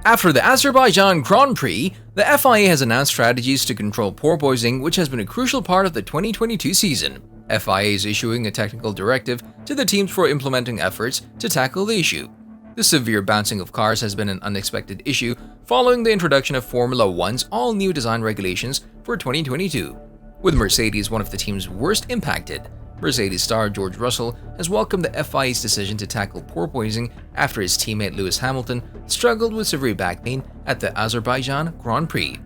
After the Azerbaijan Grand Prix, the FIA has announced strategies to control porpoising, which has been a crucial part of the 2022 season. FIA is issuing a technical directive to the teams for implementing efforts to tackle the issue. The severe bouncing of cars has been an unexpected issue following the introduction of Formula One's all-new design regulations for 2022. With Mercedes one of the teams worst impacted, Mercedes star George Russell has welcomed the FIA's decision to tackle porpoising after his teammate Lewis Hamilton struggled with severe back pain at the Azerbaijan Grand Prix.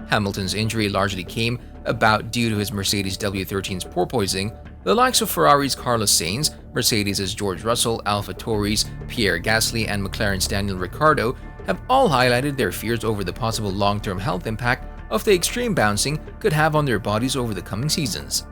Hamilton's injury largely came about due to his Mercedes W13's porpoising. The likes of Ferrari's Carlos Sainz, Mercedes' George Russell, AlphaTauri's Pierre Gasly, and McLaren's Daniel Ricciardo have all highlighted their fears over the possible long-term health impact of the extreme bouncing could have on their bodies over the coming seasons.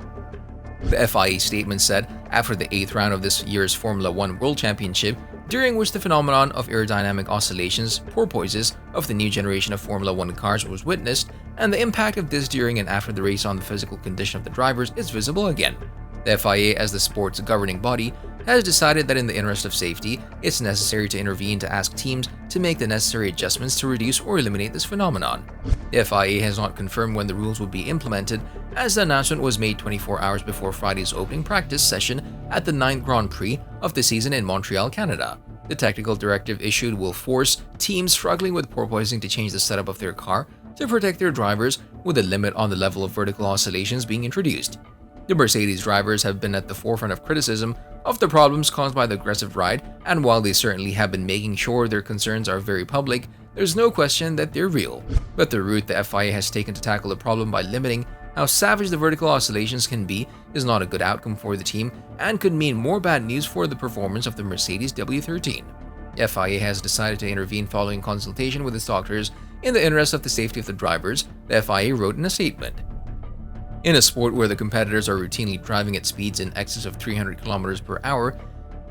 The FIA statement said after the 8th round of this year's Formula One World Championship, during which the phenomenon of aerodynamic oscillations, porpoises, of the new generation of Formula One cars was witnessed, and the impact of this during and after the race on the physical condition of the drivers is visible again. The FIA, as the sport's governing body, has decided that in the interest of safety, it's necessary to intervene to ask teams to make the necessary adjustments to reduce or eliminate this phenomenon. The FIA has not confirmed when the rules will be implemented, as the announcement was made 24 hours before Friday's opening practice session at the 9th Grand Prix of the season in Montreal, Canada. The technical directive issued will force teams struggling with porpoising to change the setup of their car to protect their drivers, with a limit on the level of vertical oscillations being introduced. The Mercedes drivers have been at the forefront of criticism of the problems caused by the aggressive ride, and while they certainly have been making sure their concerns are very public, there's no question that they're real. But the route the FIA has taken to tackle the problem by limiting how savage the vertical oscillations can be is not a good outcome for the team and could mean more bad news for the performance of the Mercedes W13. FIA has decided to intervene following consultation with its doctors in the interest of the safety of the drivers, the FIA wrote in a statement. In a sport where the competitors are routinely driving at speeds in excess of 300 km per hour,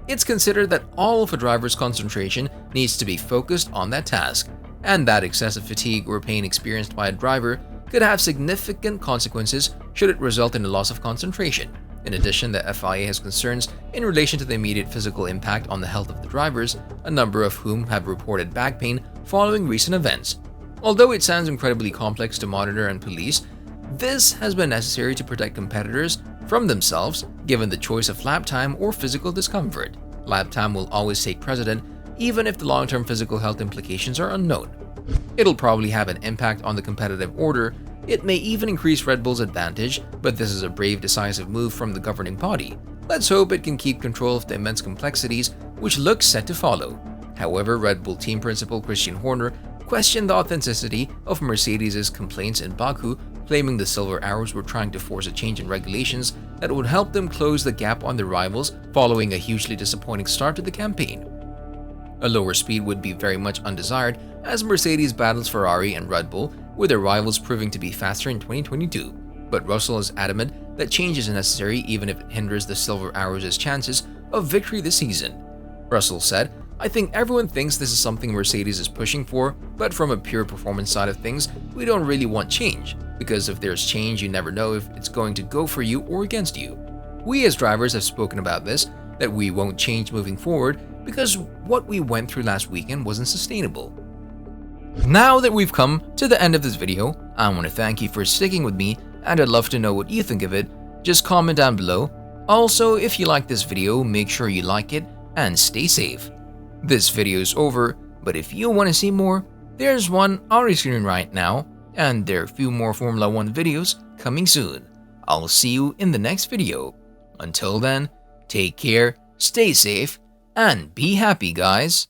it's considered that all of a driver's concentration needs to be focused on that task, and that excessive fatigue or pain experienced by a driver could have significant consequences should it result in a loss of concentration. In addition, the FIA has concerns in relation to the immediate physical impact on the health of the drivers, a number of whom have reported back pain following recent events. Although it sounds incredibly complex to monitor and police, this has been necessary to protect competitors from themselves, given the choice of lap time or physical discomfort. Lap time will always take precedent, even if the long-term physical health implications are unknown. It'll probably have an impact on the competitive order. It may even increase Red Bull's advantage, but this is a brave, decisive move from the governing body. Let's hope it can keep control of the immense complexities which look set to follow. However, Red Bull team principal Christian Horner questioned the authenticity of Mercedes' complaints in Baku, claiming the Silver Arrows were trying to force a change in regulations that would help them close the gap on their rivals following a hugely disappointing start to the campaign. A lower speed would be very much undesired as Mercedes battles Ferrari and Red Bull, with their rivals proving to be faster in 2022. But Russell is adamant that change is necessary even if it hinders the Silver Arrows' chances of victory this season. Russell said, "I think everyone thinks this is something Mercedes is pushing for, but from a pure performance side of things, we don't really want change, because if there's change, you never know if it's going to go for you or against you. We as drivers have spoken about this, that we won't change moving forward because what we went through last weekend wasn't sustainable." Now that we've come to the end of this video, I want to thank you for sticking with me, and I'd love to know what you think of it. Just comment down below. Also, if you like this video, make sure you like it and stay safe. This video is over, but if you want to see more, there's one on your screen right now, and there are a few more Formula One videos coming soon. I'll see you in the next video. Until then, take care, stay safe, and be happy, guys.